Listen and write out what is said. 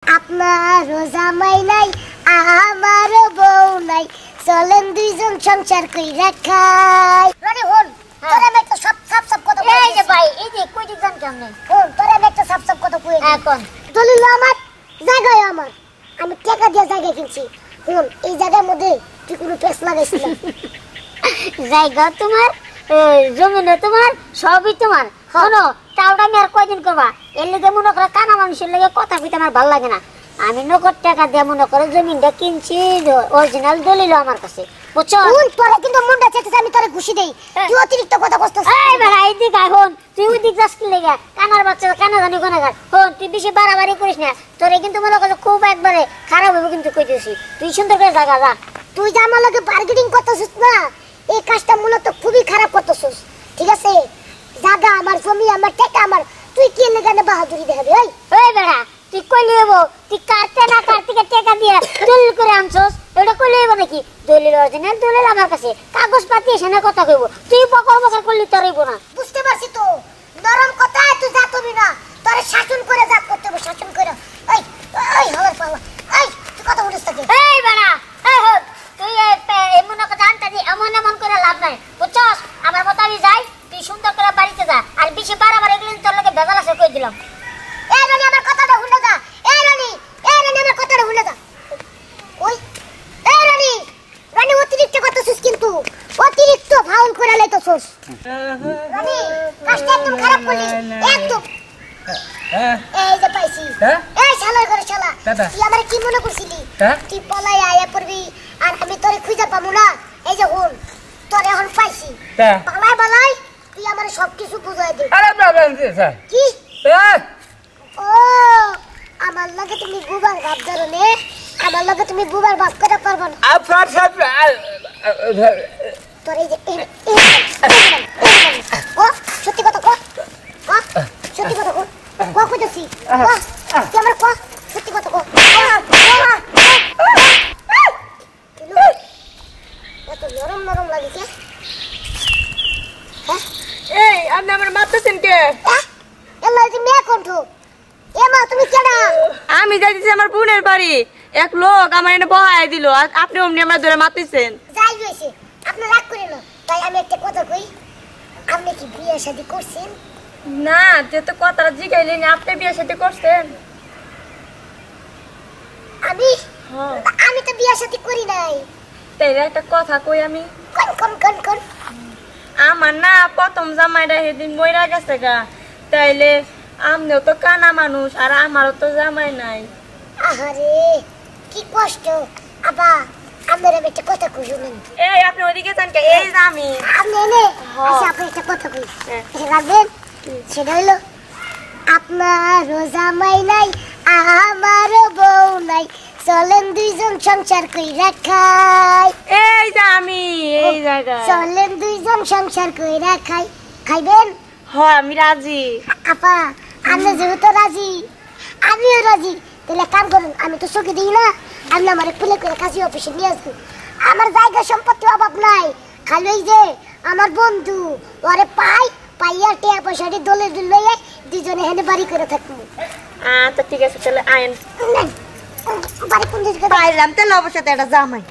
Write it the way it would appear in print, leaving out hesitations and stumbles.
আপনারও জামাই নাই আমারও বউ নাই, চলেন দুইজন সংসার কইরা খাই। রানী হন তোরা আমি একটা সব কথা কই। এই যে ভাই এই যে কই দিছান কেমনে হন তোরা আমি একটা সব কথা কই। এখন দলিল আমার জায়গায় আমার, আমি টাকা দিয়ে জায়গা কিনছি। হন এই জায়গার মধ্যে তুই কোনো পেছ লাগাইছিস না। জায়গা তোমার, জমিনে তোমার, সবই তোমার। শোনো তাওটা আমি আর কয়দিন করবা? এর লেগে মনে করো কানা মানুষের লেগে কথা কইতে আমার ভালো লাগে না। আমি নগদ টাকা দিয়ে মনে করো জমিনটা কিনছি, অরিজিনাল দলিল আমার কাছে, বুঝছো? তোরা কিন্তু মুন্ডা চেতে আমি তোরে ঘুষি দেই, তুই অতিরিক্ত কথা কইছস। এই বেটা এইদিক আয় হন, তুই ওইদিক যাস কি লেগে? কানার বাচ্চা কানা জানি কোনা গার। হন তুই বেশি বাড়াবাড়ি করিস না, তোরে কিন্তু মনে করো খুব একবারে খারাপ হবে কিন্তু কইতেছি। তুই সুন্দর করে জায়গা যা। তুই যে আমার লগে বার্গেনিং করতেছিস না, এই কাজটা মূলত খুবই খারাপ করতেছিস, ঠিক আছে? জায়গা আমার, জমি আমার, টাকা আমার, তুই কি লেগে বাহাদুরি দেখাবি? ওই বেড়া তুই কইলি হবো? তুই কাটতে না কাটতে টাকা দিয়ে দলিল করে আনছস, এটা কইলি হবো নাকি? দলিল অরিজিনাল দলিল আমার কাছে, কাগজ পাতি এসে না কথা কইব। তুই বকর বকর করলি তোর হইব না। বুঝতে পারছি তো, নরম কথা তুই যা করবি না, তোরে শাসন করে যা করতে হবে, শাসন করে। এই এই হওয়ার পাওয়া, এই তুই কথা বলিস থাকে। এই বেড়া এই হল তুই এমন কথা আনতে দি, এমন করে লাভ নাই, বুঝছস? আমার মত আমি যাই, তুই সুন্দর করে বাড়িতে যা। আর বেশি বাড়াবার এগুলো তোর লগে বেজাল আছে কই দিলাম। এই রানী আমার কথাটা ভুলে যা। এই রানী আমার কথাটা ভুলে যা। ওই এই রানী অতিরিক্ত করতেছিস, কিন্তু অতিরিক্ত ফাউল করে লাইতেছিস। রানী কাজটা একদম খারাপ করলি, একদম। এই যে পাইছি, এই শালার ঘরে শালা, তুই আমারে কি মনে করছিলি? তুই পলাই আয়া পড়বি আর আমি তোরে খুঁজে পাবো না? এই যে হল তোরে এখন পাইছি, পালাই তুই আমারে সবকিছু বুঝাই দে। কি ও আমার লাগে তুমি গুবার ভাব ধরো নে, আমার লাগে তুমি গুবার ভাব করে পারবো না। তোর এই যে ও সত্যি কথা কো, সত্যি কথা কো, কইতেছি তুই আমার কো, সত্যি কথা কো। এত নরম নরম লাগে কে? এই আপনি আমার মারতেছেন কে? এলা যে মেয়ে কণ্ঠ, এমা তুমি কেডা? আমি যাইতেছি আমার বোনের বাড়ি, এক লোক আমার এনে বহায় দিল, আর আপনি অমনি আমার ধরে মারতেছেন। যাই হইছে, আপনি রাগ করেন না। তাই আমি একটা কথা কই, আপনি কি বিয়ে শাদী করছেন? না, যেহেতু কথাটা জিগাইলেন, আপনি বিয়ে সাথে করছেন? আমি তো বিয়ে শাদী করি নাই। তাই একটা কথা কই আমি, কোন আমার না প্রথম জামাইরা সেদিন মইরা গেছে গা, তাইলে আমনেও তো কানা মানুষ আর আমারও তো জামাই নাই। আহারে কি কষ্ট। আবা আমার একটা কথা কই শুনেন। এই আপনি ওদিকে যান কে? এই যে আমি। আপনি এনে আচ্ছা আপনি একটা কথা কই রাখবেন, সেটা হলো আপনারও জামাই নাই আমারও বউ নাই, চলেন দুইজন সংসার কইরা খাই। এই যে আমি এই জায়গায়, চলেন দুইজন সংসার কইরা খাই। খাইবেন? হ্যাঁ আমি রাজি। আপা আপনি যেহেতু রাজি আমিও রাজি, তাহলে কাম করুন, আমি তো চোখে দিই না, আপনি আমার খুলে করে কাজী অফিসে নিয়ে আসবেন। আমার জায়গা সম্পত্তি অভাব নাই, খালি ওই যে আমার বন্ধু ওরে পাইয়া টেয়া পয়সাটি দলে লইয়ে দুজনে হেনে বাড়ি করে থাকবো। আচ্ছা ঠিক আছে, তাহলে আইন বাড়ি কোন দিকে? পাইলাম তাহলে অবশ্যই একটা জামাই।